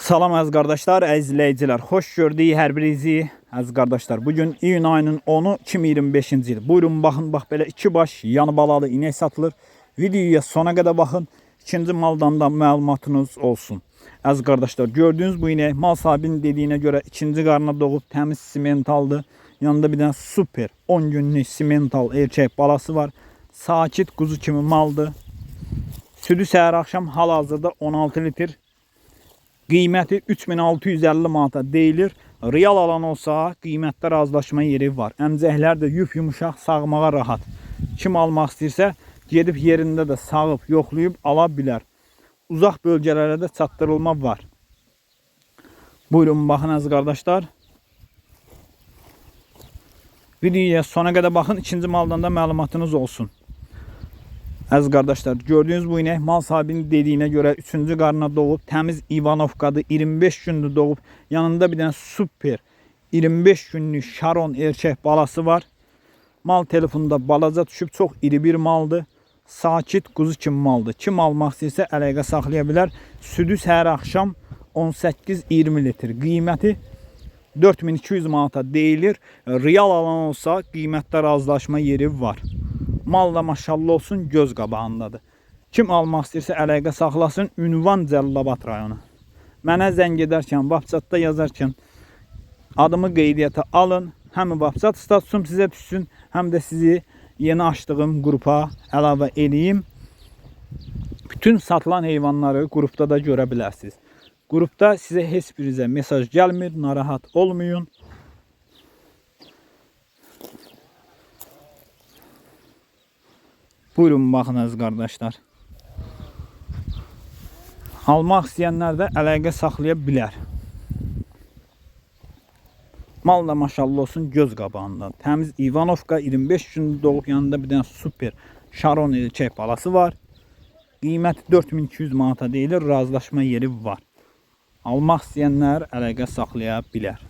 Salam əziz qardaşlar, əziz izləyicilər. Xoş gördük hər birinizi əziz qardaşlar. Bugün iyun ayının 10-u 2025-ci il. Buyurun baxın, bax belə iki baş yanı balalı inək satılır. Videoya sona qədər baxın. İkinci maldan da məlumatınız olsun. Əziz qardaşlar, gördüyünüz bu inək mal sahibinin dediyinə görə ikinci qarına doğub təmiz simentaldır. Yanında bir dənə super 10 günlük simental erkək balası var. Sakit quzu kimi maldır. Südü səhər axşam hal-hazırda 16 litr. Qiyməti 3650 manata deyilir. Real alan olsa qiymətdə razılaşma yeri var. Əmcəklər də yumuşaq, sağmağa rahat. Kim almaq istəyirsə gedib yerində də sağıb, yoxlayıb ala bilər. Uzaq bölgələrə də çatdırılma var. Buyurun baxın əziz qardaşlar. Videoya sona qədər baxın, ikinci maldan da məlumatınız olsun. Əziz qardaşlar, gördüyünüz bu inək mal sahibinin dediyinə görə 3-cü qarına doğub, təmiz İvanovkadır, 25 gündür doğub. Yanında bir dənə super 25 günlük Şaron erkək balası var. Mal telefonunda balaca düşüb, çox iri bir maldır. Sakit quzu kimi maldır. Kim almaq istəyirsə əlaqə saxlaya bilər. Südü səhər axşam 18-20 litr. Qiyməti 4200 manata deyilir. Real alan olsa qiymətdə razılaşma yeri var. Mal da maşallah olsun, göz qabağındadır. Kim almaq istəyirsə əlaqə saxlasın. Ünvan Cəlilabad rayonu. Mənə zəng edərkən, WhatsAppda yazarkən adımı qeydiyyata alın. Həm WhatsApp statusum sizə düşsün, həm də sizi yeni açdığım qrupa əlavə edeyim. Bütün satılan heyvanları qrupda da görə bilərsiniz. Qrupda sizə heç birinizə mesaj gəlmir, narahat olmayın. Buyurun baxın əziz qardaşlar. Almaq istəyənlər də əlaqə saxlaya bilər. Mal da maşallah olsun, göz qabağında. Təmiz İvanovka, 25 gün doğub, yanında bir dənə super Şaron erkək balası var. Qiyməti 4200 manata deyilir, razılaşma yeri var. Almaq istəyənlər əlaqə saxlaya bilər.